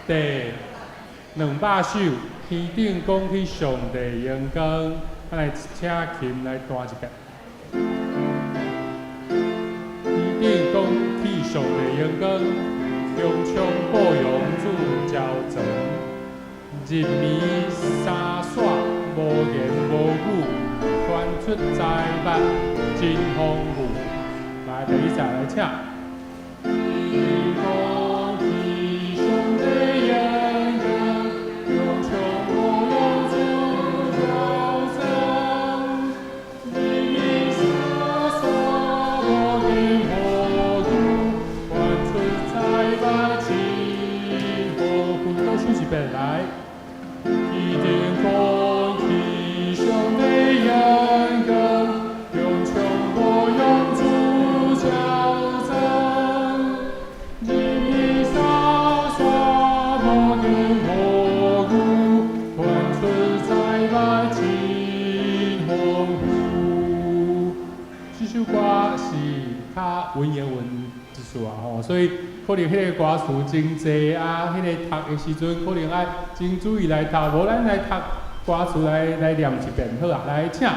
第200首，天顶讲起上帝荣光，咱来请琴来弹一遍。天顶讲起上帝荣光，中枪保佑主照全，人民三煞无言无语，传出财物真丰富。来，第一下来请。来，一定空气上的阳光，用全部用主交争，人民潇洒无言无语，传出在外真丰富。这首歌是较文言文一首啊吼，所以。可能迄个歌词真济啊，迄个读的时阵可能爱真注意来读，无咱来读歌词来念一遍好啊。来，请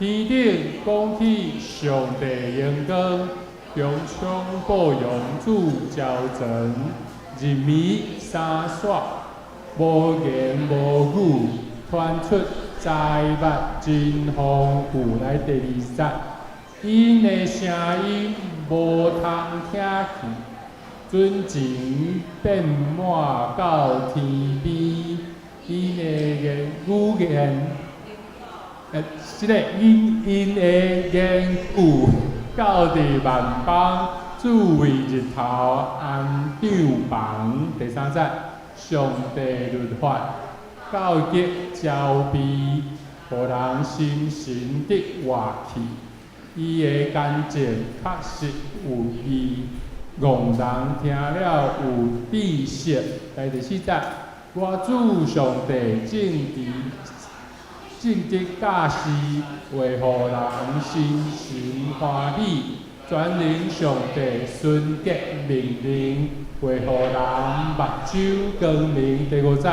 天顶讲起上帝荣光，中枪保佑主照全，人民三煞无言无语，传出财物真丰富。来，第2节，因的声音无通听去。尊情遍满到天边，因的语言，即个因的言语到伫万邦，主为日头安长房。第3节，上帝律法教极招庇，互人心神得活气。伊的干净确实有义。戆人听了有知识。第4节，我主上帝正直教示，为互人心神欢喜，全能上帝顺格命令，为互人目睭光明。第5节，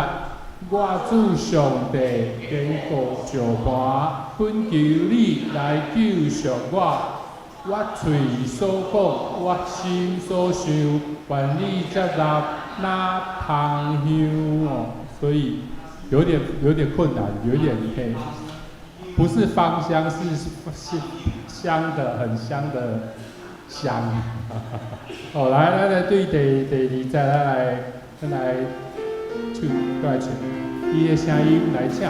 我主上帝坚固石盘，恳求你来救赎我。我嘴所讲，我心所想，愿你接纳那芳香哦。所以有点困难，有点黑，不是芳香，是香的，很香的香。哦，来对第2节，咱来唱，伊的声音来唱，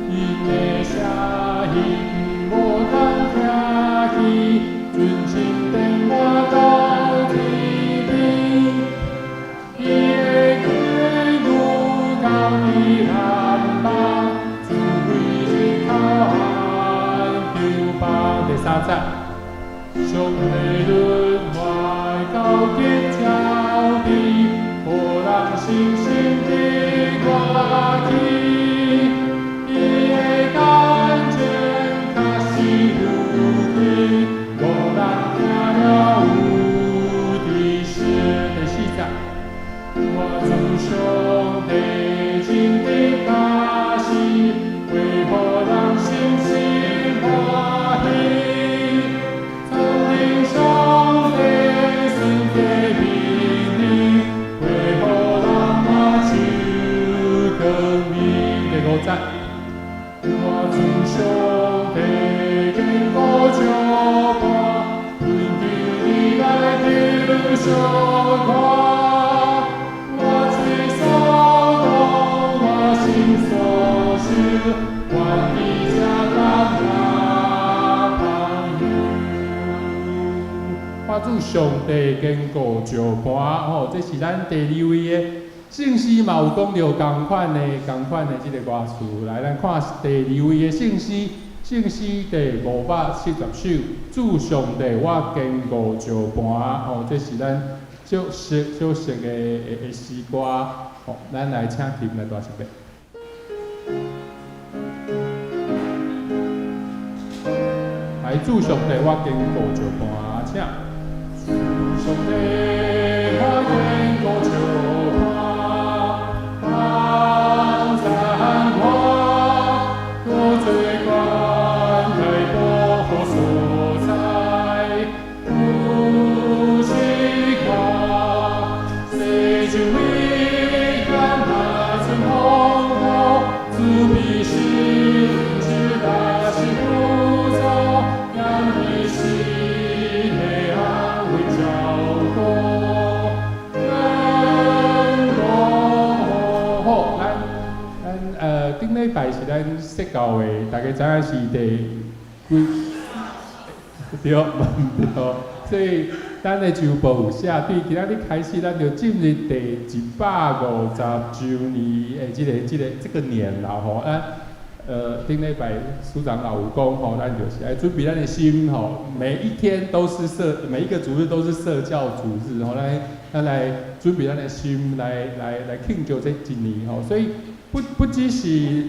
伊的声音无通听。尊情变我到天边，伊的天路到伊南邦，只为日头安长房。第3节，上帝律法高极照庇，互人心心的活气。伊的干净确实有义。无人听了有知识。第4节，我主上帝真的教示，为互人心心欢喜，全能上帝顺格命令，为互人目睭光明。第5节，我主上帝坚固石盘。我嘴所讲，我心所想，愿你接纳那芳香。我主上帝坚固石盘，吼，这是咱第2位的圣诗嘛，有讲到同款的这个歌词。来，咱看第2位的圣诗。圣诗第570首，主上帝我坚固石盘，哦，这是咱少熟的诗歌，哦，咱来请琴来弹一遍。来，主上帝我坚固石盘，请。主上帝我坚固石盘。像伟岸那阵风暴，自闭心只大是不走，让你心内安慰照顾，能够好。咱顶礼拜是咱说教的，大家知影是第几？对，对，所以咱的周报有写，对，今仔日开始，咱就进入第150周年的这个年啦吼。咱顶礼拜署长老有讲吼，咱就是来准备咱的心吼，每一天都是每一个主日都是社教主日吼，咱来准备咱的心，来庆祝这一年吼，所以。不只是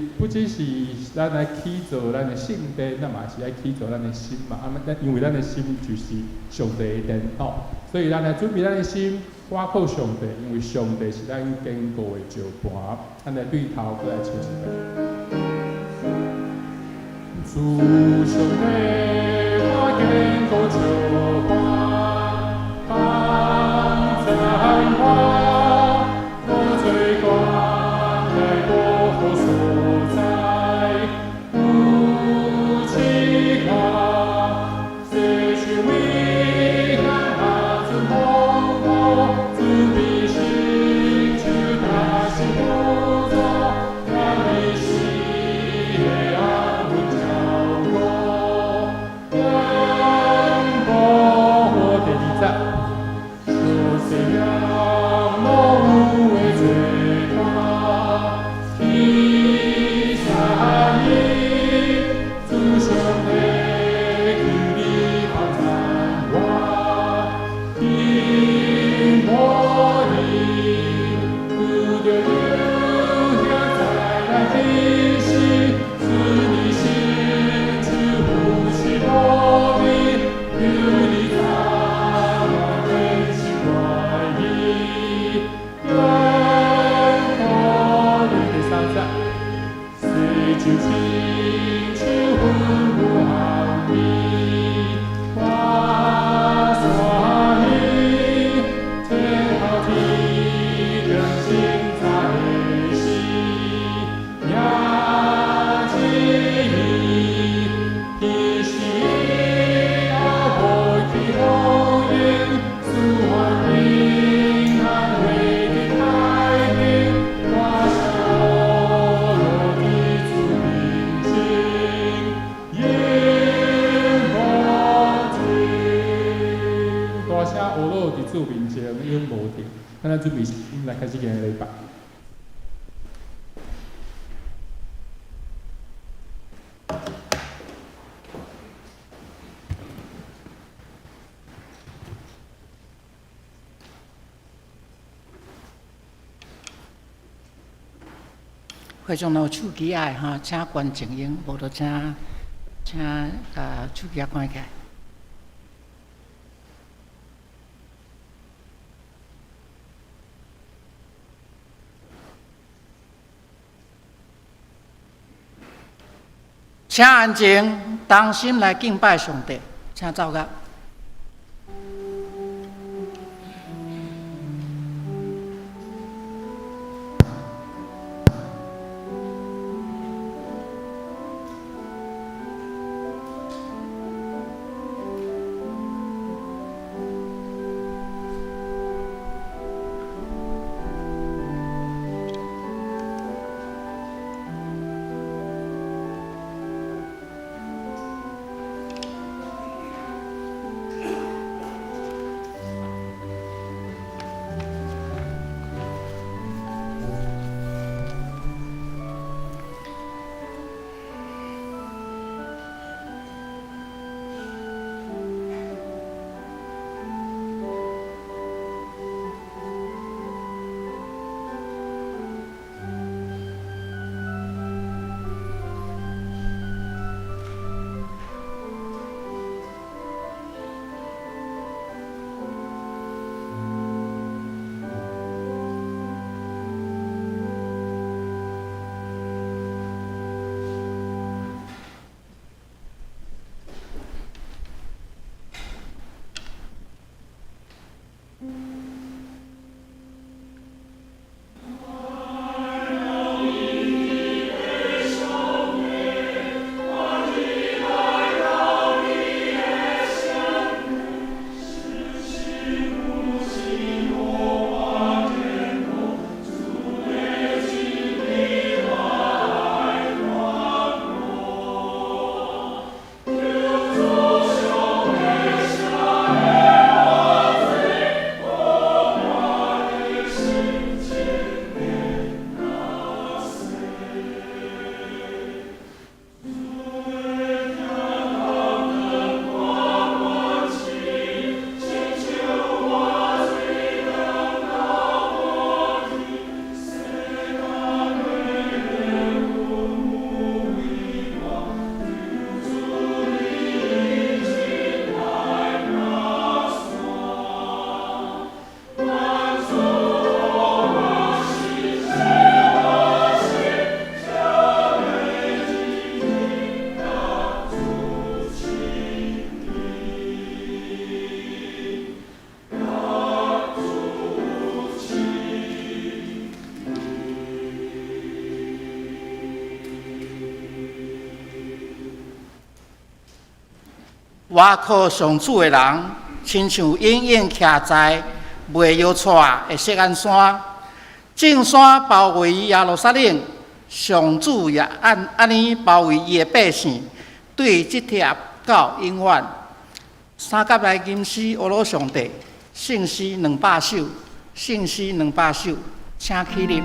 咱来起造咱的圣殿，咱嘛是来起造咱的心嘛。因为咱的心就是上帝的殿吼，所以咱来准备咱的心，倚靠上帝，因为上帝是咱坚固的石盘。咱来对头过来唱一遍。主上帝，我坚固石盘，放在我，我最高。所在，不期望，随去未看那阵风暴，自闭心去大心不走，让你心内安稳照顾，能保第二站，说谁让梦为最大。咱准备来开始今日礼拜。会众有手机爱哈，请关静音，无就请手机关起来。请安静，当心来敬拜上帝，请走开。我靠上主的人，亲像隐隐徛在未摇带的锡安山，正山包围耶路撒冷，上主也安尼包围伊的百姓，对即贴到永远。三甲来吟诗，俄罗上帝，圣诗200首，圣诗200首，请起立。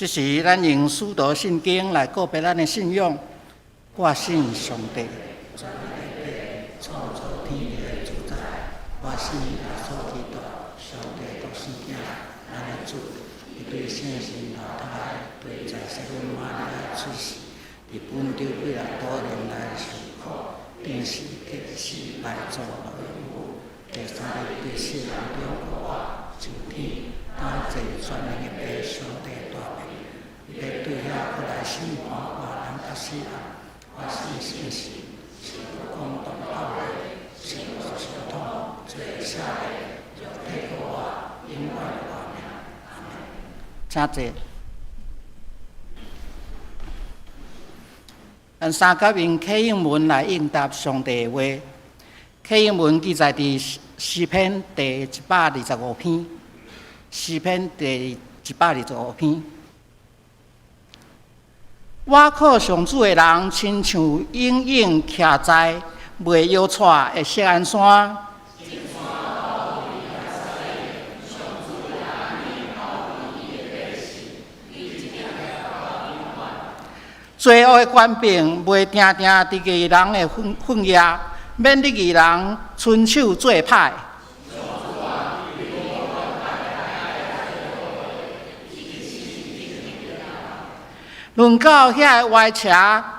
这是咱用使徒圣经来告别咱的信仰。我信上帝，创造天地的主宰。我信耶稣基督，上帝独生子，咱的主，伊对圣神流胎，对在西门玛利亚出世，伫本丢几啊多年来受苦，定是激死来做老人物。第三日对世人中活上天，当坐全能的爸上帝大名。要对遐过来审判活人甲死人，我信圣神，是公道道理，是无相通，最下的，肉体给我，永远活命。阿门。请坐。咱三甲用启应文来应答上帝的话。启应文记载伫诗篇第125篇，诗篇第125篇。我靠上主的人，亲像隐隐徛在未摇带的锡安山。罪恶的官兵袂定定伫义人的份业，免得义人伸手做歹。论到遐歪车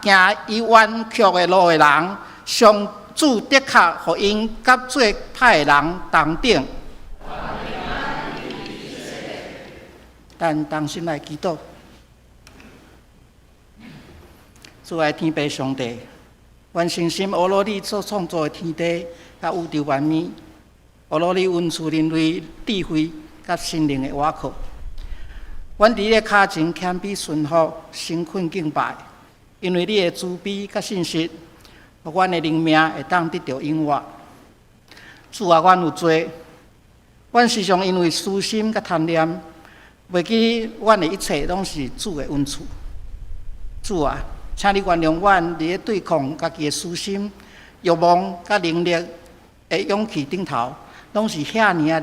行伊弯曲的路的人，上主的确互因甲做歹的人同等。但当心来祈祷，主爱天父上帝，愿诚心阿罗你所创造的天地甲宇宙万物，阿罗你恩赐人类智慧甲心灵的瓦靠。阮伫你的脚前谦卑顺服，诚恳敬拜，因为你的慈悲甲信实，互阮的灵命会当得到永活。主啊，阮有罪，阮时常因为私心甲贪念，袂记阮的一切拢是主的恩赐。主啊，请你原谅阮伫咧对抗家己的私心、欲望甲能力的勇气顶头，拢是遐尔啊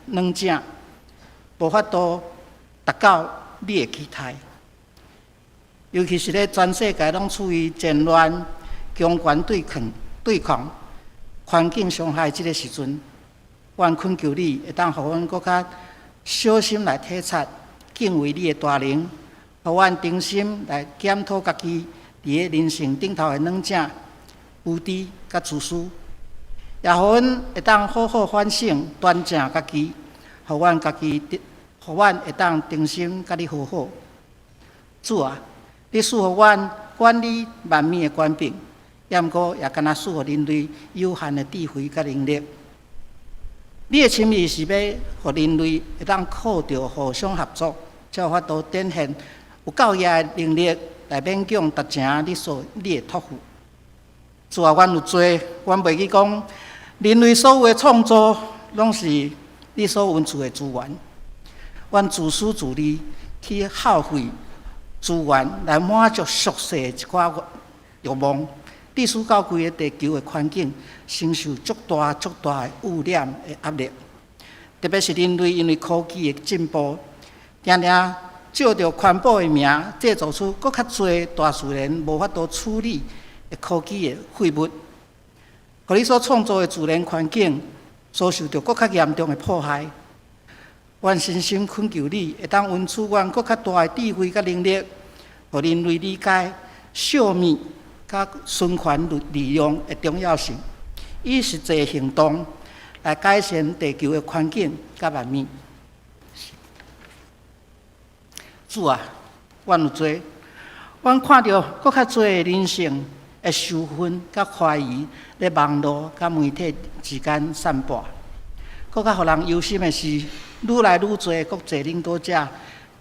软正，无法度达到你的期待。尤其是咧全世界拢处于战乱、强权对抗，环境伤害即个时阵，阮恳求你会当互阮搁较小心来体察、敬畏你的大能，互阮定心来检讨家己伫个人生顶头的软正、无知甲自私，也互阮会当好好反省、端正家己，互阮会当定心甲你和好。主啊，你赐予阮管理万民的权柄，也毋过也敢若赐予人类有限的智慧甲能力。你的心意是要互人类会当靠着互相合作，才有法度展现有够业的能力来勉强达成你的托付。主啊，阮有罪，阮袂记讲，人类所有的创造拢是你所允许的资源，阮自私自利去耗费资源来满足俗世一寡欲望，致使到规个地球的环境承受足大的污染的压力。特别是人类因为科技的进步，常常借着环保的名，制造出更较侪大自然无法度处理的科技的废物，互你所创造的自然环境所受到更较严重的迫害。阮深深恳求你，会当允许阮更较大的智慧甲能力，互人类理解消灭甲循环利用的重要性，以实际行动来改善地球的环境甲万民。主啊，阮有罪，阮看到更较侪的人性的受分甲怀疑，咧网络甲媒体之间散播。更较互人忧心的是，愈来愈侪国际领导者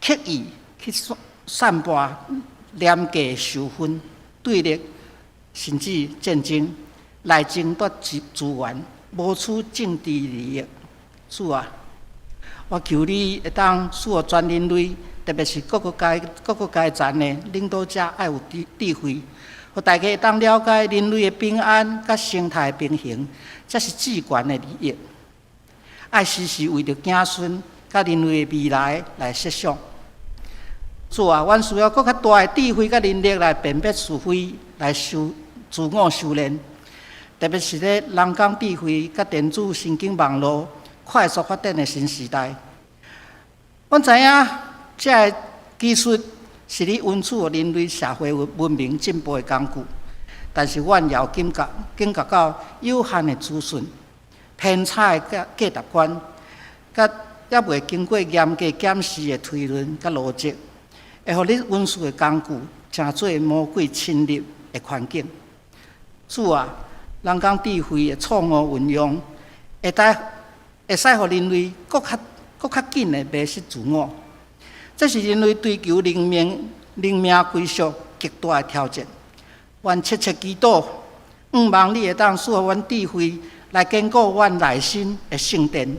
刻意去散播廉价受分、对立，甚至战争来争夺资源，谋取政治利益。主啊，我求你会当使我全人类，特别是各个阶层的领导者，爱有智慧，互大家会当了解人类的平安甲生态平衡，这是至关的利益。爱时时为着子孙甲人类的未来来设想。主啊，阮需要更较大的智慧甲能力来辨别是非，来自我修炼。特别是咧人工智慧甲电子神经网络快速发展的新时代，阮知影这个技术是你允许人类社会文明进步的工具，但是阮也有警觉到有限的资讯、偏差的价值观，甲也未经过严格检视的推论甲逻辑，会互你允许的工具成做魔鬼侵入的环境。主啊，人工智慧的错误运用，会使互人类更较紧的迷失自我。这是人类追求灵命归属极大的挑战。阮切切祈祷，望你会当使阮智慧来坚固阮内心的圣殿，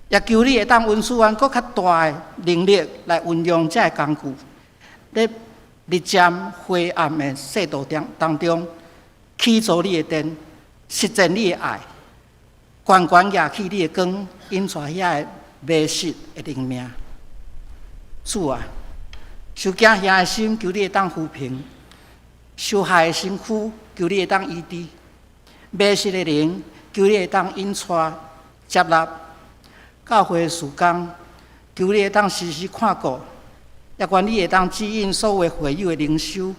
也求你会当允许阮更较大的能力来运用这个工具，咧日渐灰暗的世道当中，起造你的殿，实践你的爱，悬悬举起你的光，引出遐个迷失的灵命。主啊，受惊吓的心，求你会当抚平；受害的身躯，求你会当医治；迷失的灵，求你会当引出接纳；教会的事工，求你会当时时看顾；也愿你会当指引所有会友的灵修，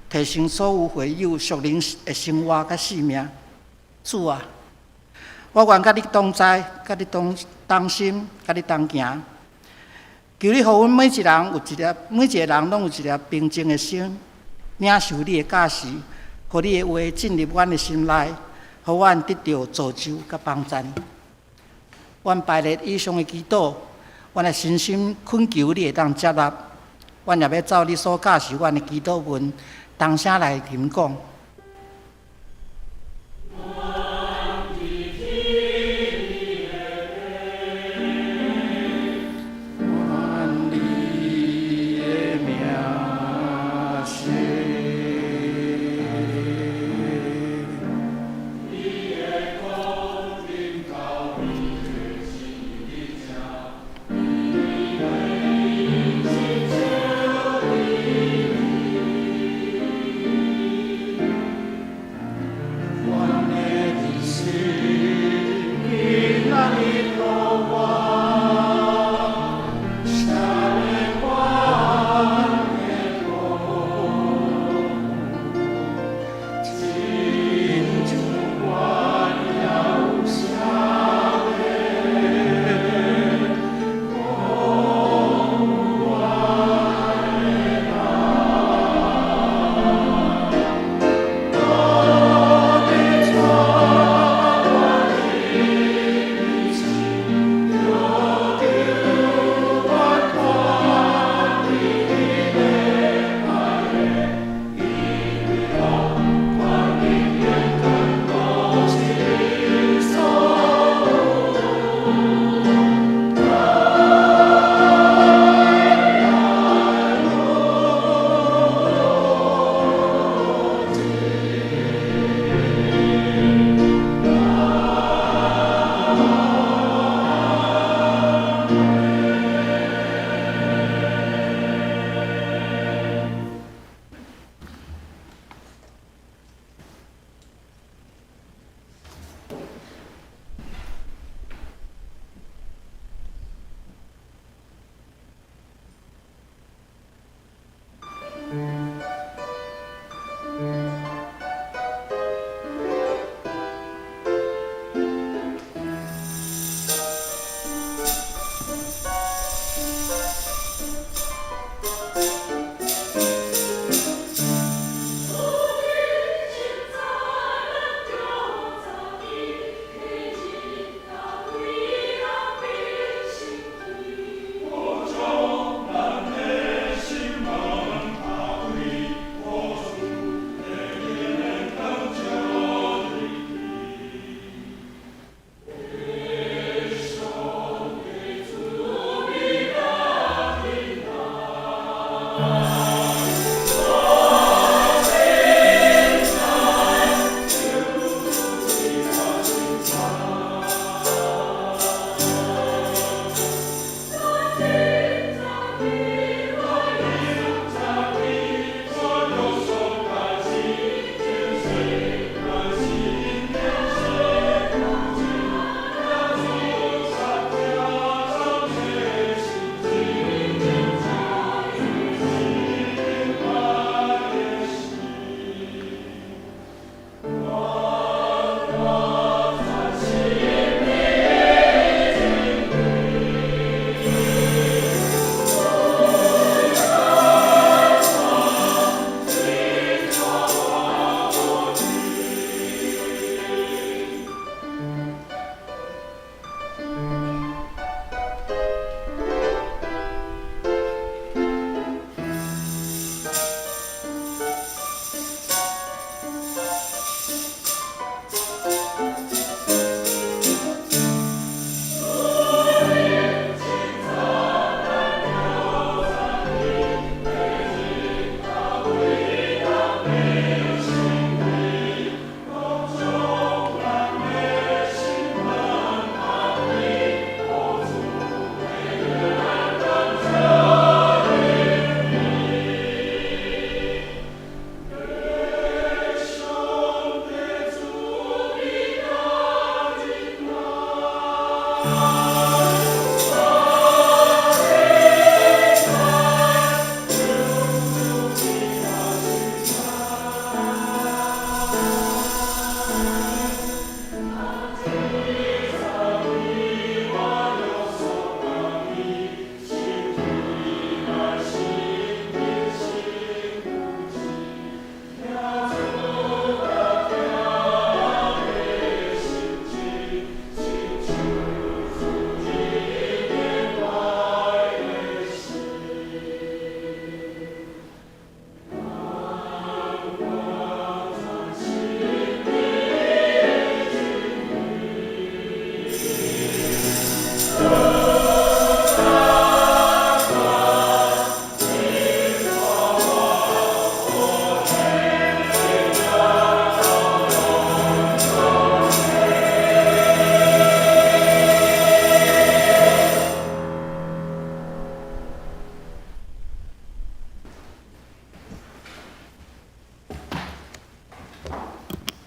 提升所有会友属灵的生活甲性命。主啊，我愿甲你同在，甲你同心，甲你同行。求你，互阮每一个人拢有一粒平静的心，领受你的教示，互你的话进入阮的心内，互阮得到造就甲帮助。阮排列以上的祈祷，阮会深深恳求你会当接纳。阮也要照你所教示阮的祈祷文，同声来听讲。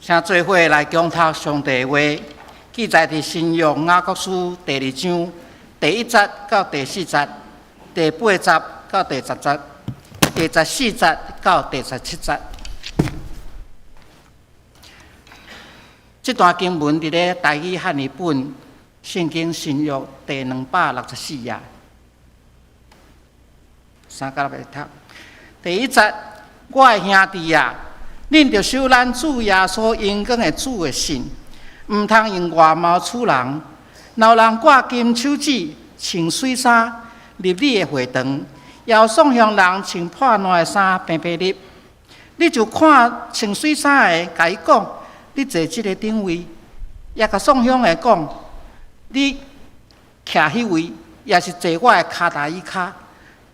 请做伙来共读上帝话，记载伫新约雅各书第2章第1节到第4节、第8节到第10节、第14节到第17节。这段经文伫咧台语汉语本圣经新约第264页，3到6读。第1节，我的兄弟啊！恁着守咱主耶稣荣光的主的信，毋通用外貌处人。若人挂金手指、穿水衫入你的会堂，要送向人穿破烂的衫平平入，你就看穿水衫的，甲伊讲，你坐即个顶位；也甲送向的讲，你徛迄位，也是坐我的骹踏椅骹。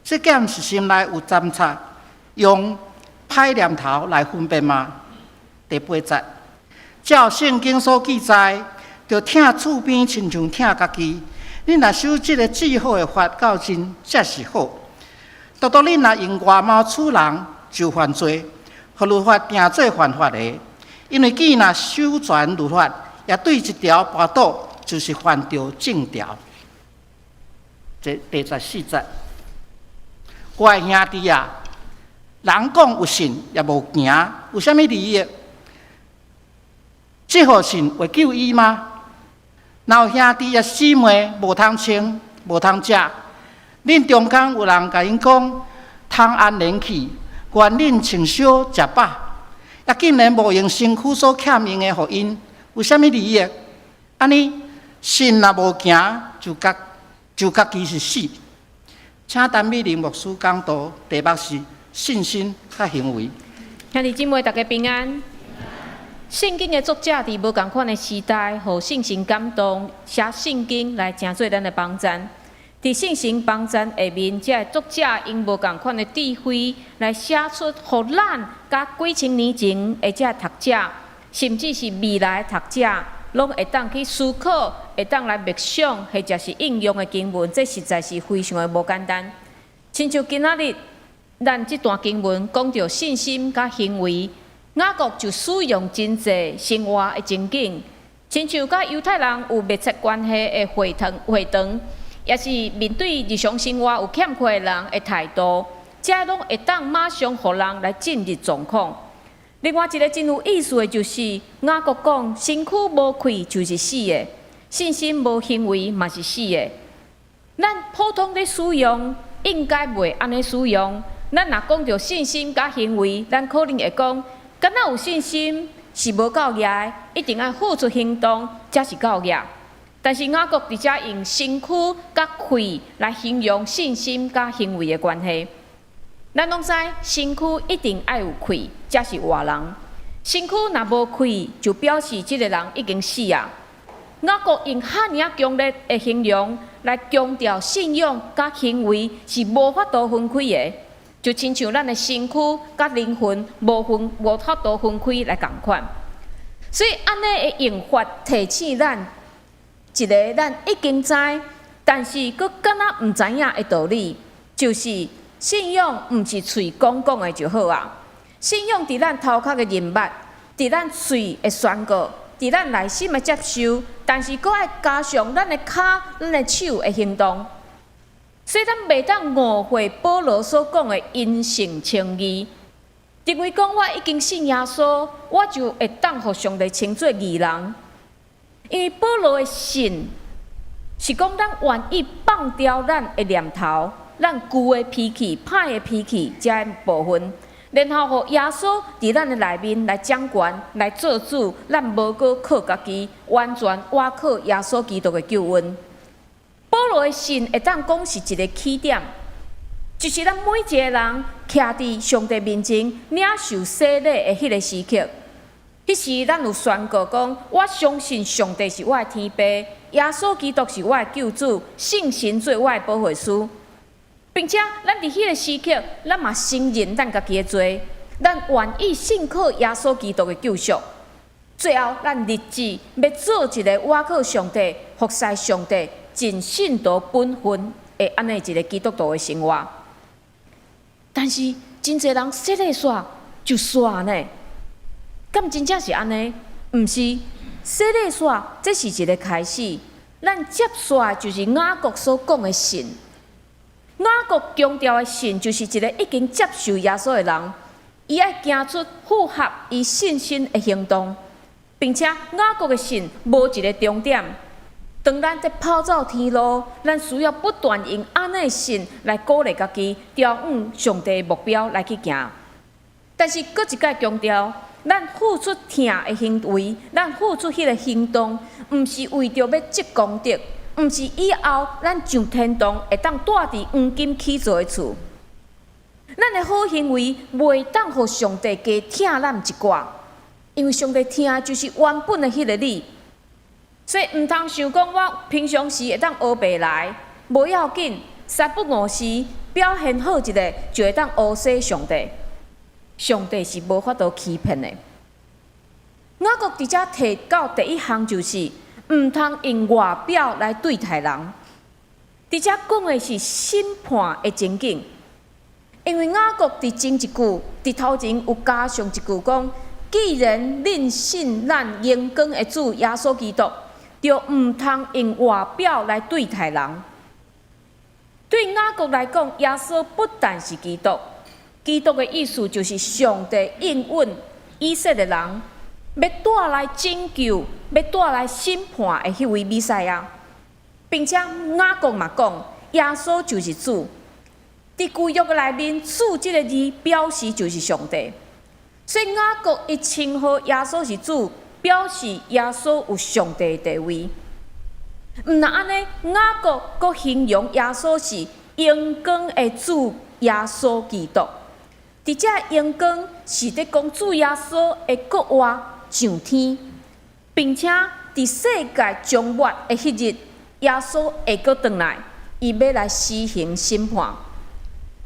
这件是心内有侦察，用歹念头来分辨吗？第8节，照圣经所记载，着疼厝边亲像疼家己。恁若守即个最好的法到真，才是好。独独恁若用外貌处人，就犯罪，互律法定做犯法的。因为既若守全律法，也对一条跋倒，就是犯着正条。这第14节，我的兄弟啊！人讲有信也无行，有啥物利益？这号信会救伊吗？若有兄弟也姊妹无通穿、无通食，恁中间有人甲因讲，头通安宁去，愿恁穿烧食饱，也竟然无用身躯所欠用的，互因有啥物利益？安尼信若无行，就家己是死。请陈美玲牧师讲道，题目是信心甲行为。兄弟姊妹，大家平安。圣经的作者伫无共款的时代，互圣神感动，写圣经来成做咱的帮赞。伫圣神帮赞下面，这作者用无共款的智慧来写出，互咱甲几千年前的这读者，甚至是未来的读者，拢会当去思考，会当来默想，或者是应用的经文，这实在是非常的无简单。亲像今仔日，咱这段经文讲到信心甲行为。雅各就使用真济生活的情景，亲像甲犹太人有密切关系的会堂，也是面对日常生活有欠缺的人的态度，这拢会当马上互人来进入状况。另外一个真有意思的就是，雅各讲身躯无气就是死的，信心无行为嘛是死的。咱普通咧使用，应该袂安尼使用。咱若讲到信心甲行为，咱可能会讲。敢若有信心是无够业的，一定要付出行动才是够业。但是雅各伫遮用身躯甲气来形容信心甲行为的关系。咱拢知身躯一定要有气才是活人，身躯若无气，就表示即个人已经死啊。雅各用遐尔强烈的形容来强调信仰甲行为是无法度分开的。就亲像咱的身躯甲灵魂无法度分开来共款，所以安尼的用法提醒咱一个咱已经知，但是佫敢若毋知影的道理，就是信仰毋是嘴讲讲的就好啊。信仰伫咱头壳的认捌，伫咱嘴的宣告，伫咱内心的接受，但是佫爱加上咱的骹、咱的手的行动。所以咱袂当误会保罗所讲的因信称义，认为讲我已经信耶稣，我就会当互上帝称作义人。因为保罗的信是讲咱愿意放掉咱的念头、咱旧的脾气、歹的脾气这部分，然后互耶稣伫咱的内面来掌权、来做主，咱无搁靠家己，完全倚靠耶稣基督的救恩。保罗的信会当讲是一个起点，就是咱每一个人徛伫上帝面前领受洗礼的迄个时刻。迄时咱有宣告讲，我相信上帝是我的天父，耶稣基督是我的救主，圣神做我的保护师，并且咱伫迄个时刻，咱嘛承认咱家己的罪，咱愿意信靠耶稣基督的救赎。最后，咱立志要做一个倚靠上帝、服侍上帝。尽信徒本分的安尼一个基督徒的生活，但是真侪人洗礼煞就煞呢？敢真正是安尼？毋是，洗礼煞这是一个开始，咱接煞就是雅各所讲的信。雅各强调的信，就是一个已经接受耶稣的人，伊爱行出符合伊信心的行动，并且雅各的信无一个终点。当咱在跑走天路，咱需要不断用安尼的信来鼓励家己，朝向上帝的目标来去行。但是，搁一摆强调，咱付出疼的行为，咱付出迄个行动，毋是为着要积功德，毋是以后咱上天堂会当住伫黄金起造的厝。咱的好行为袂当互上帝加疼咱一寡，因为上帝疼就是原本的迄个你。所以毋通想讲，我平常时会当学白来，无要紧，三不五时表现好一个，就会当学习上帝。上帝是无法度欺骗的。雅各伫遮提到第一项就是，毋通用外表来对待人。伫遮讲的是审判的情景，因为雅各伫前一句，伫头前有加上一句讲，既然恁信咱荣光的主耶稣基督。就毋通用外表来对待人。对雅各来讲，耶稣不但是基督，基督的意思就是上帝应允以色列人，要带来拯救、要带来审判的迄位弥赛亚，并且雅各嘛讲，耶稣就是主。伫旧约内面，主这个字表示就是上帝。所以雅各伊称呼耶稣是主，表示耶稣有上帝的地位。毋但安尼，雅各阁形容耶稣是阳光的主耶稣基督。伫遮阳光是伫讲主耶稣会阁活上天，并且伫世界终末的迄日，耶稣会阁转来，伊要来施行审判。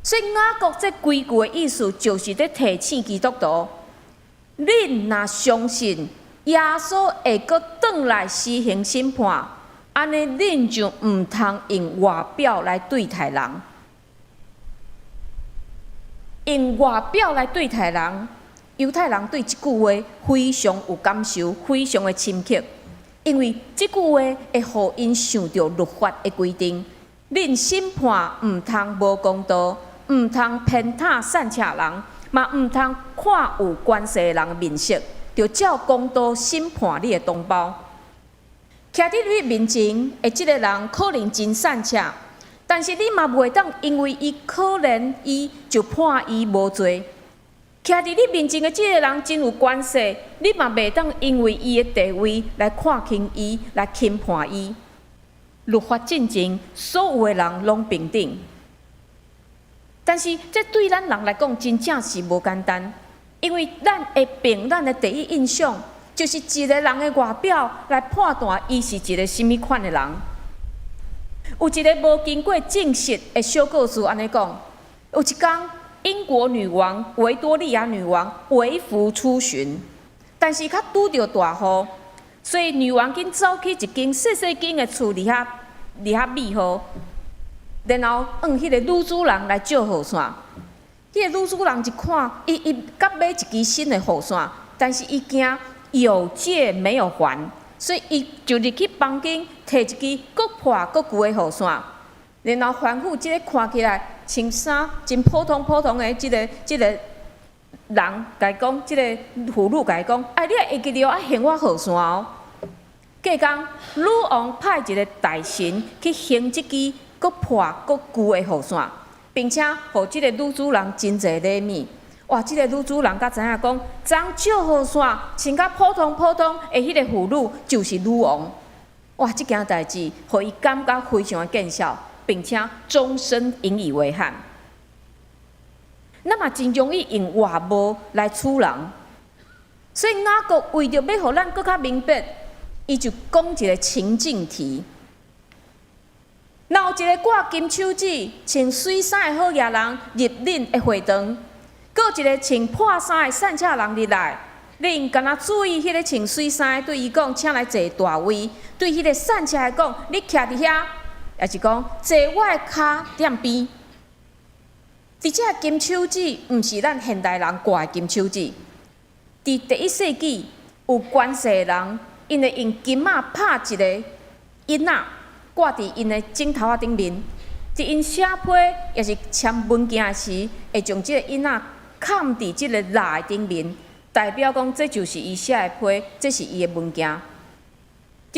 所以雅各这几句的意思，就是伫提醒基督徒：恁若相信耶稣会阁转来施行审判，安尼恁就毋通用外表来对待人。用外表来对待人，犹太人对即句话非常有感受，非常的深刻，因为即句话会互因想到律法的规定。恁审判毋通无公道，毋通偏袒善车人，嘛毋通看有关系的人的面色，着照公道审判你的同胞。徛伫你面前的即个人可能真善车。但是你嘛袂当因为伊可能伊就判伊无罪，徛伫你面前的即个人真有关系，你嘛袂当因为伊的地位来看轻伊，来轻判伊。律法进前，所有的人拢平等。但是这对咱人来讲，真正是无简单，因为咱会凭咱的第一印象，就是一个人的外表来判断伊是一个什么款的人。有一个无经过证实的小故事，安尼讲：有一天，英国女王维多利亚女王微服出巡，但是较拄着大雨，所以女王紧走去一间细细间的厝里遐密雨，然后用迄个女主人来借雨伞。迄个女主人一看，伊甲买一支新的雨伞，但是伊惊有借没有还。所以，伊就入去房间，摕一支搁破搁旧的雨伞，然后反复即个看起来穿衫真普通的即个人，甲伊讲，即个妇女甲伊讲，哎，你会记得啊，还我雨伞哦。隔天，女王派一个大臣去还即支搁破搁旧的雨伞，并且互即个女主人真侪礼物。哇！即个女主人才知影讲，昨借雨伞穿甲普通的迄个妇女就是女王。哇！即件代志，互伊感觉非常的见效，并且终身引以为憾。那么真容易用外貌来处人，所以雅各为着要互咱更较明白，伊就讲一个情境题。若有一个挂金手指、穿水衫的好野人入恁的会堂。搁一个穿破衫的善车人入来，恁敢若注意迄个穿水衫对伊讲，请来坐大位；对迄个善车来讲，你徛伫遐，也是讲坐我的骹踮边。而且金手指毋是咱现代人挂的金手指，伫第一世纪有关系的人，因会用金仔拍一个印仔，挂伫因的枕头仔顶面。伫因写批也是签文件时，会将即个印仔嵌伫即个蜡的顶面，代表讲这就是伊写的批，这是伊的文件。而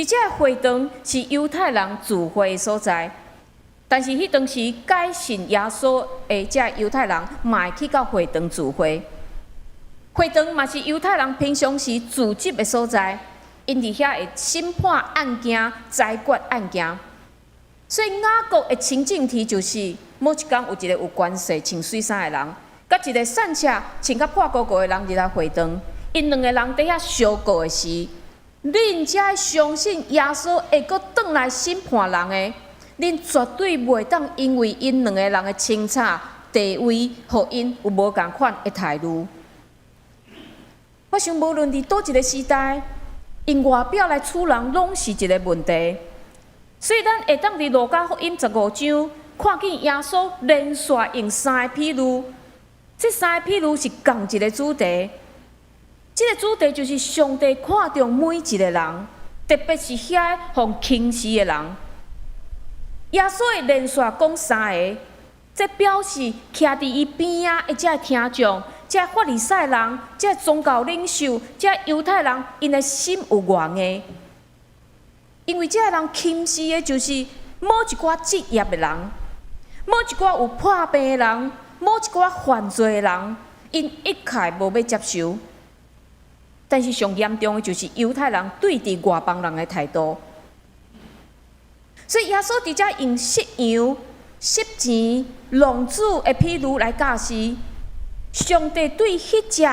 且会堂是犹太人聚会的所在，但是迄当时改信耶稣的这犹太人，嘛会去到会堂聚会。会堂嘛是犹太人平常时聚集的所在，因伫遐会审判案件、裁决案件。所以雅各的情境题就是：某一天有一个有关系穿水衫的人。甲一个善车穿甲破鼓鼓的人入来会堂，因两个人伫遐相告的时，恁才相信耶稣会阁转来审判人的，恁绝对袂当因为因两个人的清差地位，互因有无共款的态度。我想，无论伫倒一个时代，因外表来处人，拢是一个问题。所以，咱会当伫路加福音15章看见耶稣连续用3个譬喻。这3个譬喻是共一个主题，这个主题就是上帝看重每一个人，特别是遐互轻视的人。耶稣会连续讲3个，这表示徛伫伊边仔的这听众、这法利赛人、这宗教领袖、这犹太人，因的心有偌硬，因为这人轻视的就是某一寡职业的人。某一寡有破病的人，某一寡犯罪的人，因一概无要接受。但是上严重的就是犹太人对伫外邦人的态度。所以耶稣伫遮用食羊、食钱、浪子的譬如来教示，上帝对迄只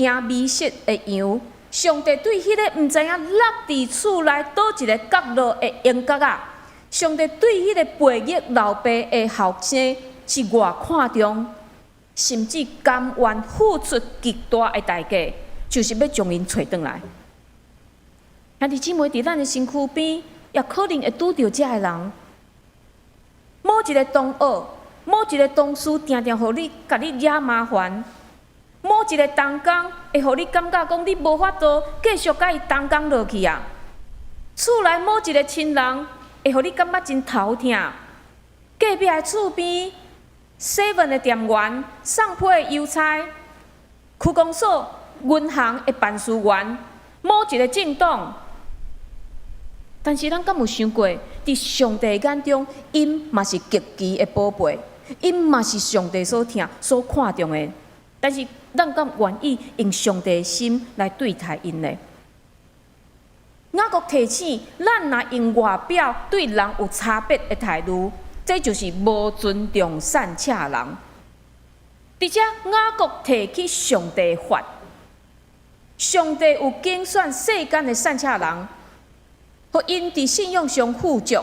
行迷失的羊，上帝对迄个毋知影落伫厝内倒一个角落的鹰角啊，上帝对迄个背逆老爸的后生是偌看重，甚至甘愿付出极大的代价，就是要将因找回来。兄弟姊妹，伫咱的身躯边，也可能会拄到遮个人，某一个同学，某一个同事，定定互你，甲你惹麻烦；某一个同工，会互你感觉讲你无法度继续甲伊同工落去啊。厝内某一个亲人，会互你感觉真头痛；隔壁的厝边，7的店员、送批的邮差、区公所、银行的办事员，某一个政党。但是咱敢有想过，伫上帝眼中，因嘛是极其的宝贝，因嘛是上帝所疼、所看重的。但是咱敢愿意用上帝的心来对待因呢？雅各提醒，咱若用外表对人有差别的态度，这就是无尊重善车人。而且雅各提起上帝的法，上帝有拣选世间的善车人。互因伫信仰上富足，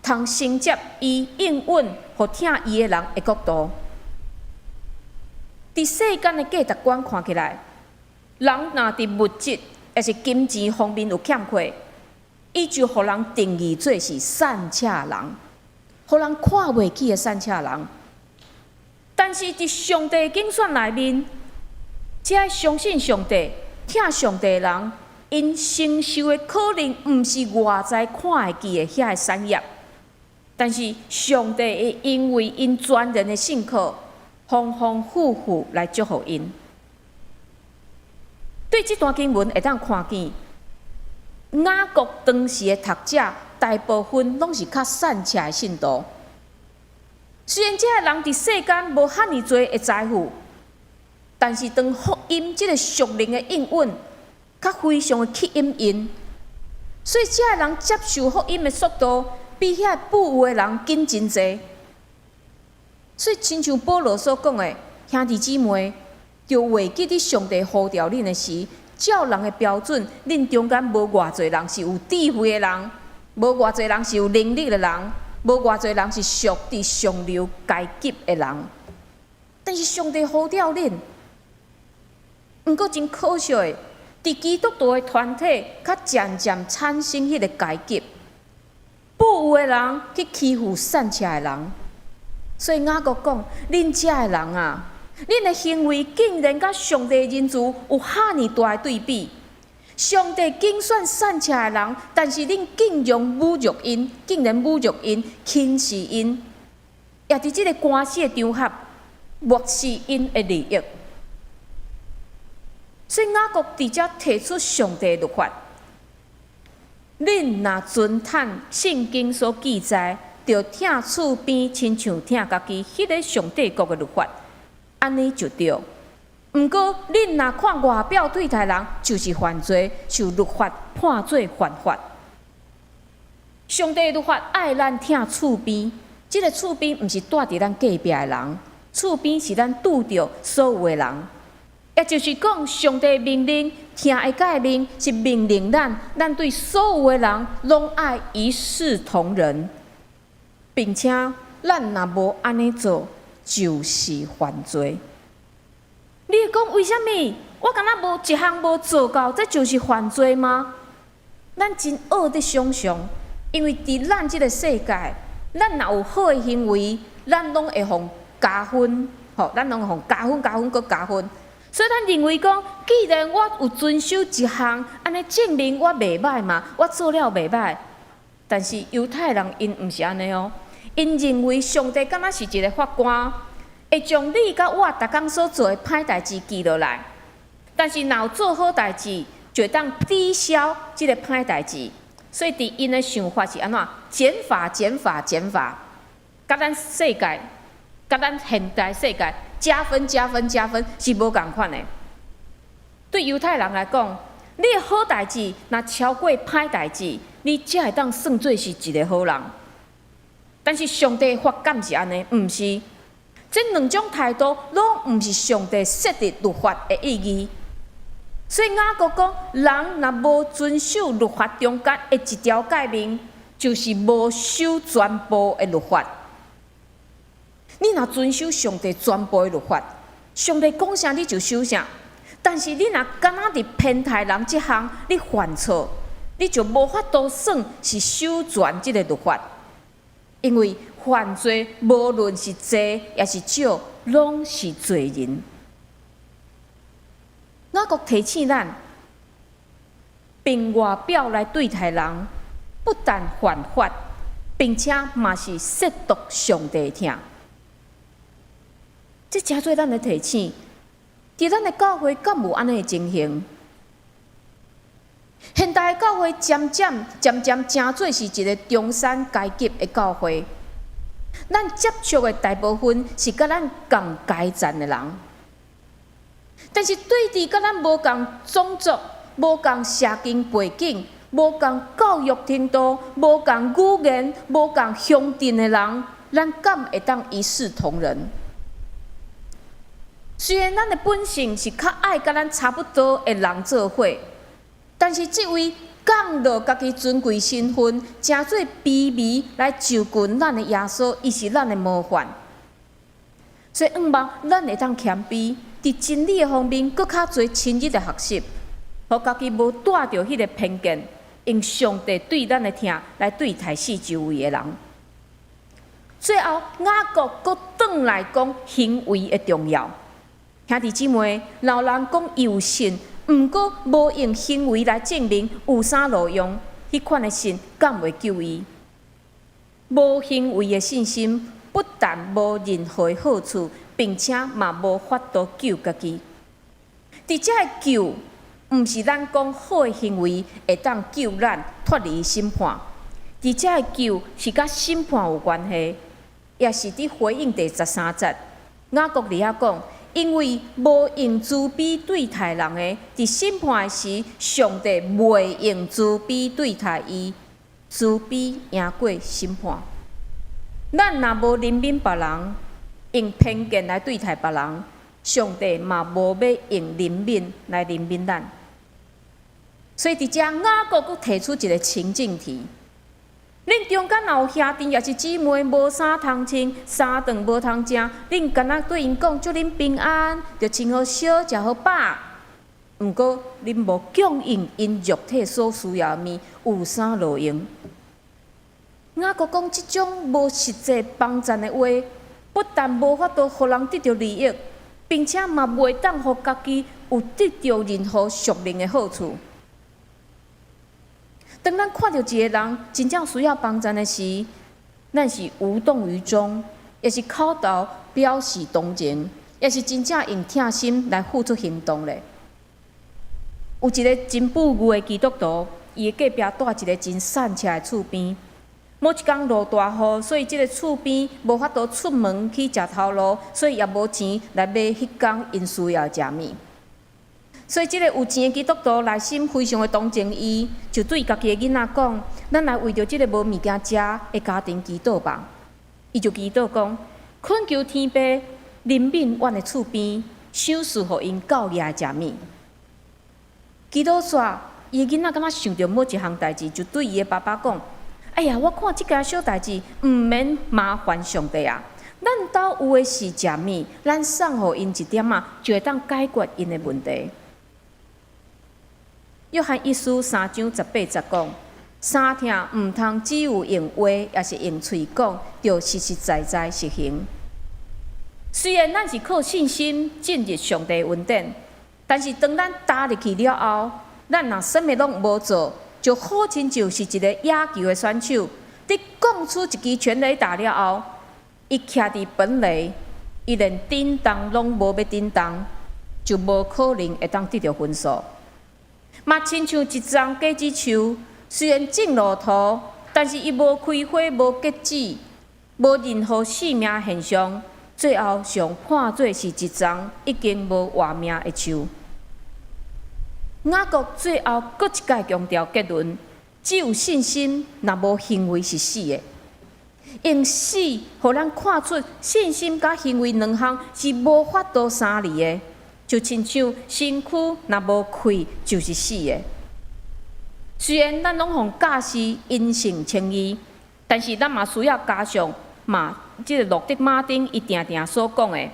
通承接伊应允互听伊的人的国度。伫世间的价值观看起来，人若伫物质也是金钱方面有欠缺，伊就互人定义做是善车人，互人看袂起的善车人。但是伫上帝的拣选内面，只爱相信上帝、听上帝的人。因承受的可能毋是外在看会见的遐个产业，但是上帝会因为因全人的信靠，丰丰富富来祝福因。对这段经文会当看见，雅各当时的读者大部分拢是较善车的信徒。虽然这个人伫世间无遐尼多的财富，但是当福音这个属灵的应允。较非常的吸引因，所以这个人接受福音的速度比遐富有的人紧真济。所以，亲像保罗所讲的，兄弟姊妹，就袂记伫上帝呼召恁的时，照人的标准，恁中间无偌侪人是有智慧的人，无偌侪人是有能力的人，无偌侪人是属伫上流阶级的人。但是上帝呼召恁，毋过真可惜的。伫基督徒的团体，较渐渐产生迄个阶级，富有的人去欺负善车的人，所以雅各讲：恁遮的人啊，恁的行为竟然甲上帝的仁慈有遐尼大的对比。上帝拣选善车的人，但是恁竟然侮辱因，竟然侮辱因，轻视因，也伫即个官司的场合漠视因的利益。所以雅各伫遮提出上帝的律法，恁若遵趁圣经所记载，着听厝边亲像听家己迄个上帝国的律法，安尼就对。毋过恁若看外表对待人，就是犯罪，受律法判做犯法。上帝的律法爱咱听厝边，即个厝边毋是住伫咱隔壁的人，厝边是咱拄着所有的人。也就是讲，上帝命令听会解命，是命令咱对所有的人拢爱一视同仁，并且咱若无安尼做，就是犯罪。你会讲为什么？我敢若无一项无做到，这就是犯罪吗？咱真恶的想象，因为伫咱即个世界，咱若有好的行为，咱拢会互加分，咱拢会互加分、加分、搁加分。所以，咱认为讲，既然我有遵守一项，安尼证明我袂歹嘛，我做了袂歹。但是犹太人因毋是安尼哦，因认为上帝敢若是一个法官，会将你甲我逐工所做的歹代志记落来。但是，若有做好代志，就会当抵消即个歹代志。所以，伫因的想法是安怎？减法、减法、减法，甲咱世界甲咱现代世界加分是无共款的。对犹太人来讲，你的好代志若超过歹代志，你才会当算做是一个好人。但是上帝法感是安尼，毋是。这两种态度拢毋是上帝设立律法的意义。所以雅各讲，人若无遵守律法中间的一条诫命，就是无守全部的律法。你若遵守上帝全部的律法，上帝讲啥你就守啥。但是你若敢若伫偏袒人这项，你犯错，你就无法度算是守全这个律法，因为犯罪无论是多也是少，拢是罪人。雅各提醒咱，凭外表来对待人，不但犯法，并且嘛是亵渎上帝听。这真做咱的提醒。伫咱的教会敢有安尼的情形？现代的教会渐渐真做是一个中产阶级的教会。咱接触的大部分是甲咱共阶层的人，但是对伫甲咱无共种族、无共社经背景、无共教育程度、无共语言、无共乡镇的人，咱敢会当一视同仁？虽然咱的本性是较爱甲咱差不多的人做伙，但是这位降落家己尊贵身份，真做卑微来就近咱的耶稣，伊是咱的模范。所以，望咱会当谦卑，伫真理的方面，搁较侪深入的学习，互家己无带着迄个偏见，用上帝对咱的听来对待四周围的人。最后，雅各搁转来讲行为的重要。兄弟姊妹，老人讲有信，毋过无用行为来证明有啥路用，迄款的信敢会救伊？无行为的信心，不但无任何好处，并且嘛无法度救家己。伫遮的救，毋是咱讲好的行为会当救咱脱离审判。伫遮的救是甲审判有关系，也是伫回应第13节，雅各伫遐讲。因为无用慈悲对待人的，伫审判的时，上帝袂用慈悲对待伊，慈悲赢过审判。咱若无怜悯别人，用偏见来对待别人，上帝嘛无要用怜悯来怜悯咱。所以伫遮雅各佫提出一个情境题。恁中间若有兄弟也是姊妹，无衫通穿，三顿无通食，恁敢若对因讲祝恁平安，着穿好烧，食好饱。毋过恁无供应因肉体所需要的物，有啥路用？雅各讲即种无实际帮衬的话，不但无法度互人得到利益，并且嘛袂当互家己有得到任何属灵的好处。当咱看到一个人真正需要帮衬的时，咱是无动于衷，也是口头表示同情，也是真正用疼心来付出行动咧。有一个真富裕的基督徒，伊的隔壁住一个真善车的厝边。某一天落大雨，所以即个厝边无法度出门去食头路，所以也无钱来买迄天因需要食物。所以，即个有钱的基督徒内心非常的同情伊，就对家己的囡仔讲：“咱来为着即个无物件食的家庭祈祷吧。”伊就祈祷讲：“恳求天父怜悯阮的厝边，赏赐互因教业食物。”祈祷煞，伊的囡仔敢若想到某一项代志，就对伊的爸爸讲：“哎呀，我看即件小代志，毋免麻烦上帝啊！咱兜有的是食物，咱送互因一点仔，就会当解决因的问题。”约翰一书3章18节讲：三听毋通只有用话，也是用喙讲，要实实在在实行。虽然咱是靠信心进入上帝恩典，但是当咱踏入去了后，咱若什么拢无做，就好亲像是一个野球的选手，伫讲出一支全垒打了后，伊徛伫本垒，伊连叮当拢无要叮当，就无可能会当得到分数。嘛，亲像一丛果子树，虽然种落土，但是伊无开花、无结籽、无任何生命现象，最后上判做是一丛已经无活命的树。雅各最后搁一届强调结论：只有信心，若无行为是死的。用死，互咱看出信心甲行为两项是无法度相离的。就亲像身躯若无气，就是死的。虽然咱拢互教师因信称义，但是咱嘛需要加上即个路德马丁伊定定所讲的，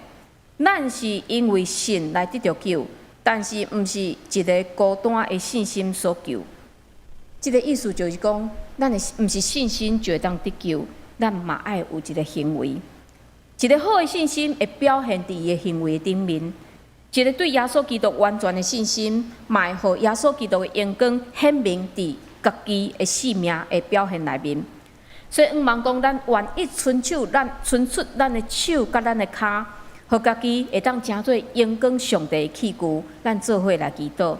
咱是因为信来得到救，但是毋是一个孤单的信心所救。即个意思就是讲，咱的毋是信心就会当得救，咱嘛爱有一个行为。一个好的信心会表现伫伊的行为顶面。一个对耶稣基督完全的信心，嘛会互耶稣基督的荣光显明伫家己的生命的表现内面。所以，毋茫讲咱愿意伸出咱的手甲咱的骹，互家己会当成做荣光上帝的器具，咱做伙来祈祷。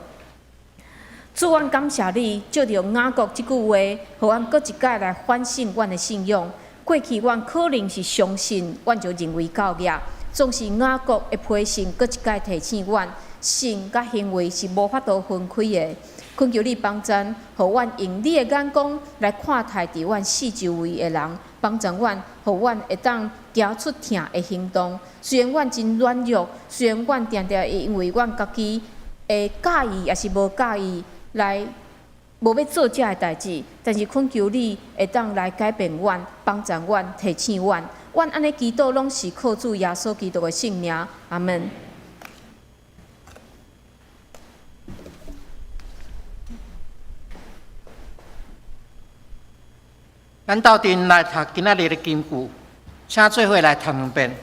主，阮感谢你，借着雅各即句话，互阮搁一届来反省阮的信仰。过去阮可能是相信，阮就认为教业。总是雅各的批信，搁一届提醒阮，信甲行为是无法度分开的。恳求你帮助，互阮用你的眼光来看待伫阮四周围的人，帮助阮，互阮会当行出疼的行动。虽然阮真软弱，虽然阮常常会因为阮家己会介意，也是无介意来无要做这的代志，但是恳求你会当来改变阮，帮助阮，提醒阮。阮安尼祈祷，拢是靠主耶稣基督的圣名，阿门。咱斗阵来读今仔日的金句，请做伙来读两遍。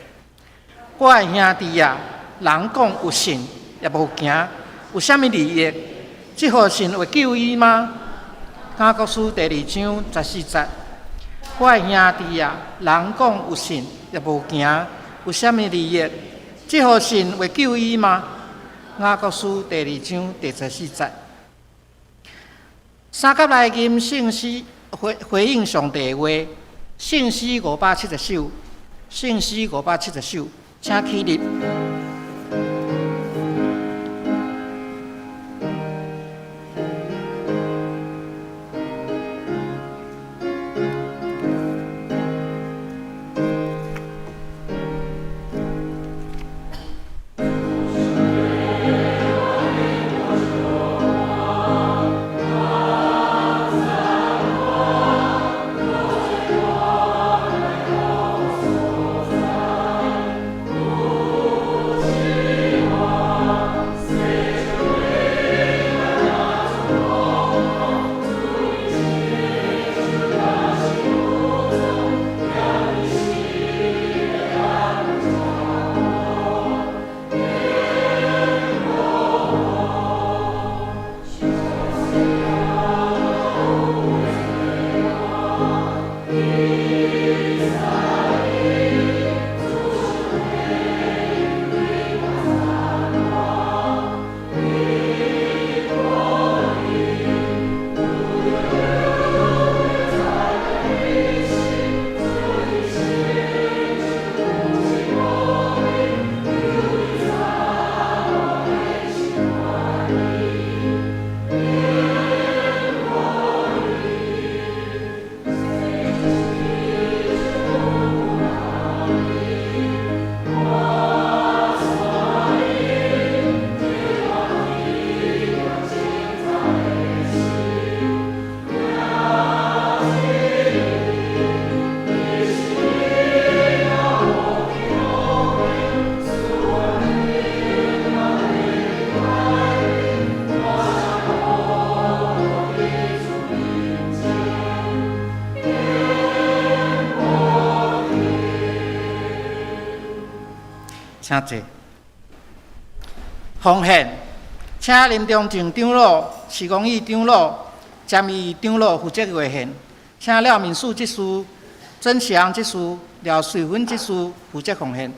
我的兄弟啊，人讲有信也无行，有啥物利益？即号信会救伊吗？雅各书第2章14节。我的兄弟啊，人讲有信也无行，有啥物利益？即号信会救伊吗？雅各书第2章第14节。三甲来吟圣诗回应上帝的话，圣诗570首，圣诗570首，请起立。请坐。奉献，请林中正长老、施公义长老、詹义长老负责画献，请廖明树执事、曾祥执事、廖瑞芬执事负责奉献。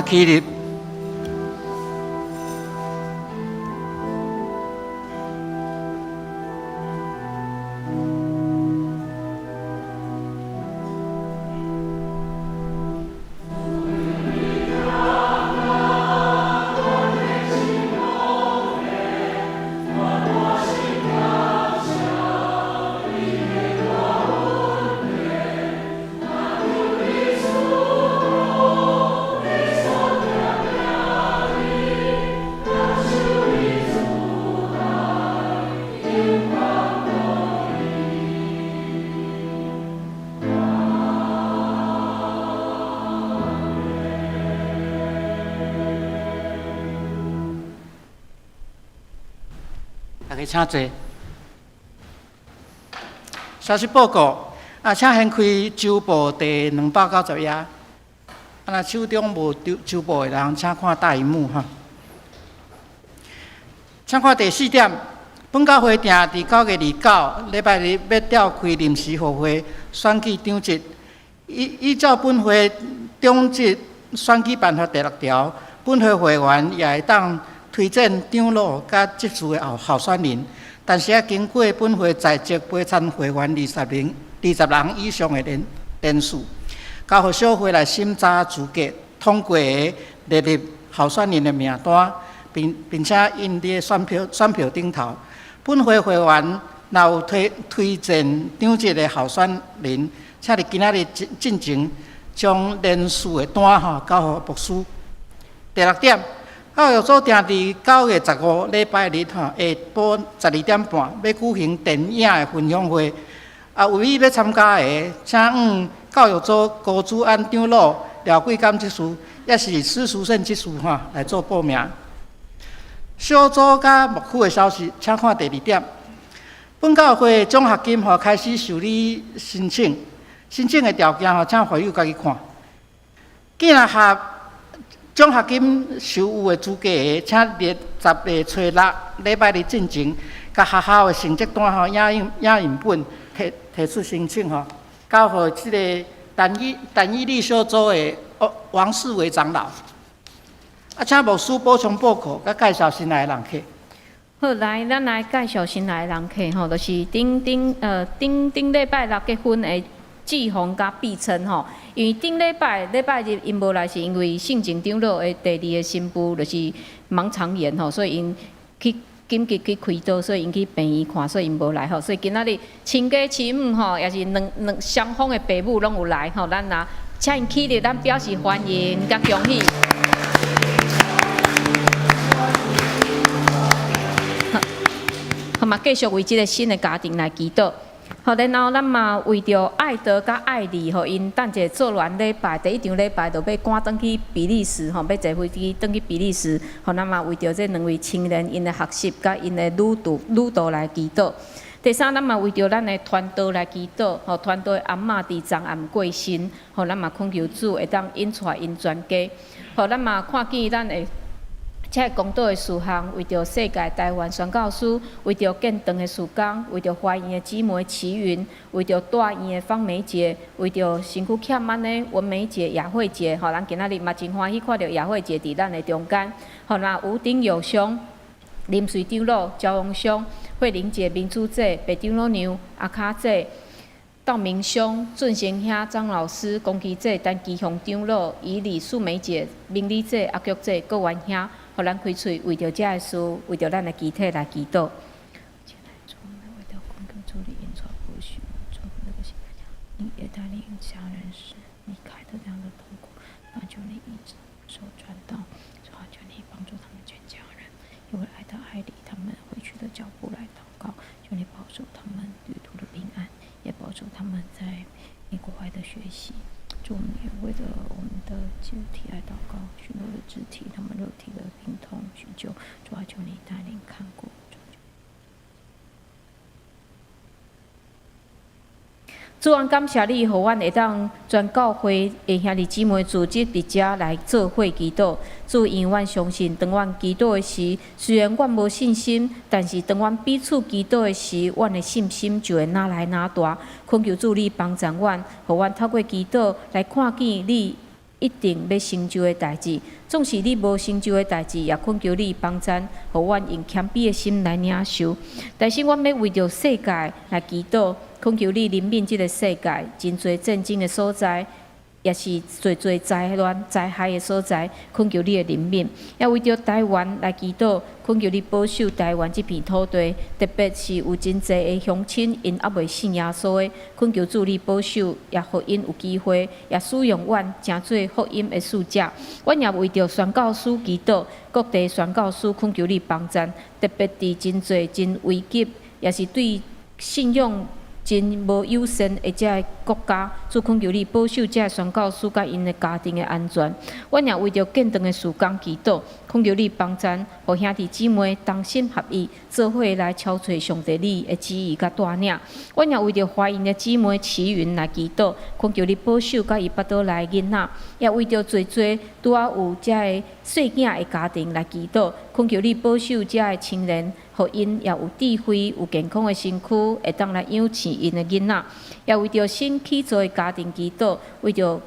请起立。大家请坐。消息报告，请掀开周报第290页。若手中无周报的人，请看大荧幕哈。请看第4点，本教会定伫9月29礼拜日要召开临时会会，选举长职。依照本会长职选举办法第6条，本会会员也会当推荐长老甲职事的候选人，但是经过本会在职陪参会员20人以上的人数，交互小会来审查资格通过的列入候选人的名单，并且印伫选票顶头。本会会员若有推荐长职的候选人，请伫今仔日进前将人数的单交互牧师。第6点。教育组定伫9月15礼拜日下晡12点半要举行电影的分享会，有意要参加的，请教育组高主安长老廖桂甘职事，也是施淑胜职事来做报名。小组甲牧区的消息，请看第2点。本教会奖学金开始受理申请，申请的条件请会友家己看。既然奖学金收有的资格的，请列10月初6礼拜日进前，甲学校的成绩单影印本提出申请交互即个单一力小组的王世伟长老。请牧师补充报告，甲介绍新来的人客。好，来，咱来介绍新来的人客吼，就是顶礼拜6结婚的志宏甲毕琛吼。因为顶礼拜日因无来，是因为圣情长老的第2个新妇就是盲肠炎吼，所以因紧急去开刀，所以因去病院看，所以因无来吼。所以今仔日亲家亲母吼，也是两双方的爸母拢有来吼，咱若请因起立，咱表示欢迎甲恭喜。好嘛，继续为即个新的家庭来祈祷。好，然后咱嘛为着爱德甲爱丽吼，因等者做完礼拜，第1场礼拜就要赶转去比利时吼，要坐飞机转去比利时。吼，咱嘛为着这2位青年因的学习甲因的旅途来祈祷。第3，咱嘛为着咱的传道来祈祷。吼，传道的阿嬷伫昨暗过身，吼，咱嘛恳求主会当引带因全家。吼，咱嘛看见咱的。且公道的事项，为着世界台湾宣教师，为着建堂的事工，为着怀孕的姊妹齐云，为着大院的方梅姐，为着身躯欠满的文梅姐、雅慧姐，吼，咱今仔日嘛真欢喜看到雅慧姐伫咱的中间。吼，那吴鼎友兄、林水长老、焦王兄、慧玲姐、明珠姐、白长老娘、阿卡姐。道明兄、俊贤兄、张老师、龚基姐、陈基雄长老、以礼素梅姐、明理姐、阿菊姐、郭元兄，互咱开喙为着这个事，为着咱的集体来祈祷。你也带领家人是离开的这样的痛苦，那求你一直手传道，求你帮助他们全家人，因为爱的爱里他们回去的脚步来祷告，求你保守他们旅途的平安。也保守他们在国外的学习，祝我们也为了我们的肢体来祷告，许多的肢体，他们肉体的病痛许久，主啊，求你带领看顾。主啊，感谢你，互阮会当全教会的兄弟姊妹组织伫遮来做会祈祷。主，因阮相信，当阮祈祷的时，虽然阮无信心，但是当阮彼此祈祷的时，阮的信心就会哪来哪大。恳求主你帮助阮，互阮透过祈祷来看见你一定要成就的代志。纵使你无成就的代志，也恳求你帮赞，互阮用谦卑的心来领受。但是阮要为着世界来祈祷，恳求你怜悯即个世界，真侪战争的所在。也是最灾乱、灾害的所在，恳求你的怜悯；也为着台湾来祈祷，恳求你保守台湾这片土地，特别是有真侪的乡亲因还未信耶稣的，恳求主你保守，也互因有机会，也使用阮成做福音的使者。阮也为着宣教师祈祷，各地宣教师恳求你帮赞，特别伫真侪真危急，也是对信仰真无友善的遮个国家，主恳求你保守遮个宣教师甲因的家庭的安全。阮也为着建堂的事工祈祷，恳求你帮赞，互兄弟姊妹同心合意，做伙来敲找上帝你的旨意甲带领。阮也为着怀孕的姊妹齐云来祈祷，恳求你保守甲伊巴倒来囡仔，也为着侪拄啊有遮个细囝的家庭来祈祷，恳求你保守遮个青年。互因也有智慧、有健康的身躯，会当来养饲因的囡仔，也为着新起造的家庭祈祷，为着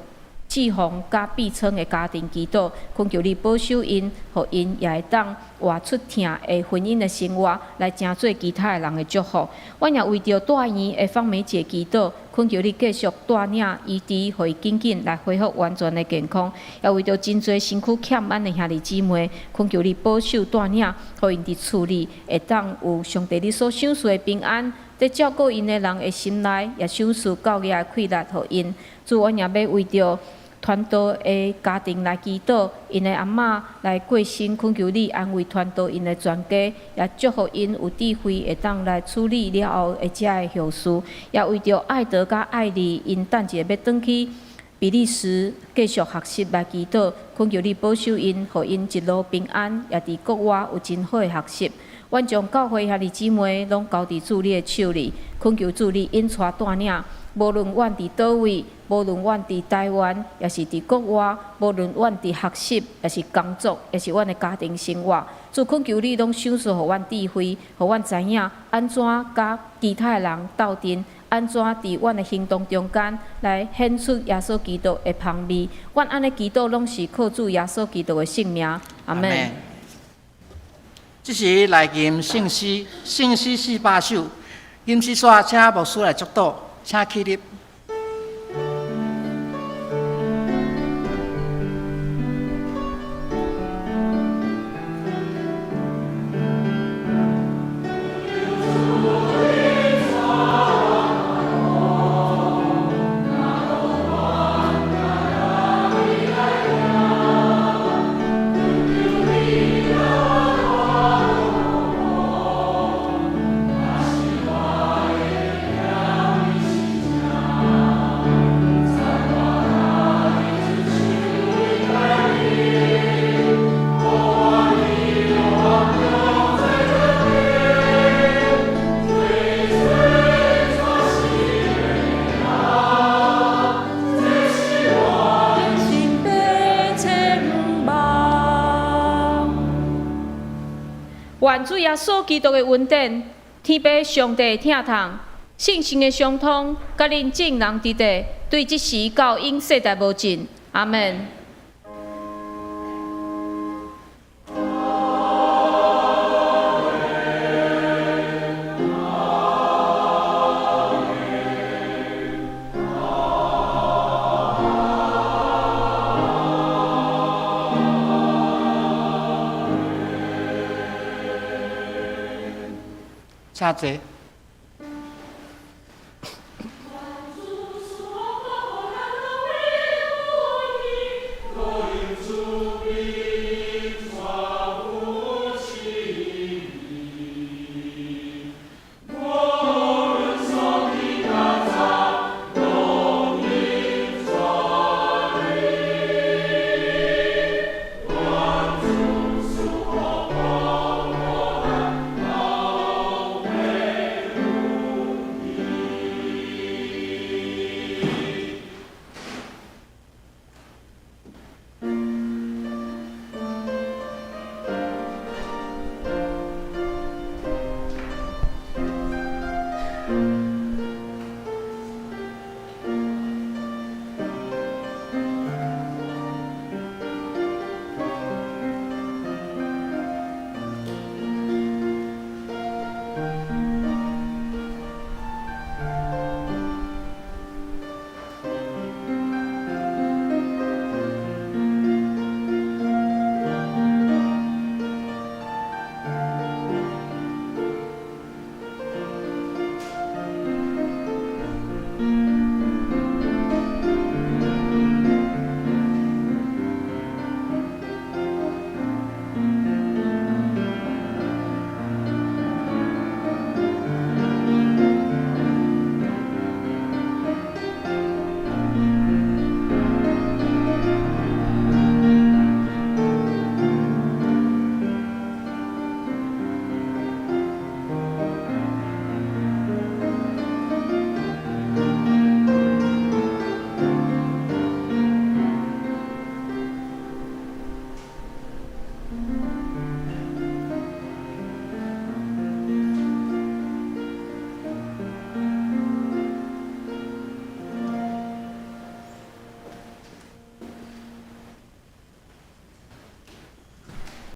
志宏甲毕昌的家庭祈祷，恳求你保守因，互因也会当活出疼的婚姻的生活，来成做其他的人的祝福。阮也为着大院的方美姐祈祷，恳求你继续带领医治，互伊紧紧来恢复完全的健康。也为着真侪身躯欠安的兄弟姊妹，恳求你保守带领，互因伫厝里会当有上帝你所赏赐的平安。在照顾因的人的心内，也赏赐教育的快乐，互因。主，阮也要为着传道的家庭来祈祷，因的阿嬷来过身，恳求你安慰传道因的全家，也祝福因有智慧，会当来处理了后的遮个后事。也为着爱德甲爱丽，因等一下要转去比利时继续学习来祈祷，恳求你保守因，互因一路平安，也伫国外有真好的学习。阮将教会兄弟姊妹拢交伫主你的手里，恳求主你引带带领。无论阮伫倒位，无论阮伫台湾，也是伫国外，无论阮伫学习，也是工作，也是阮的家庭生活，主恳求你拢赏赐互阮智慧，互阮知影安怎甲其他的人斗阵，安怎伫阮的行动中间来显出耶稣基督的香味。阮安尼祈祷拢是靠主耶稣基督的性命。阿门。这是来吟圣诗400首，吟诗煞请牧师来祝祷，请起立。愿主耶稣基督的恩典、天父上帝的疼痛、信心的相通，甲恁众人伫地，对即时到永世代无尽。阿门。请坐。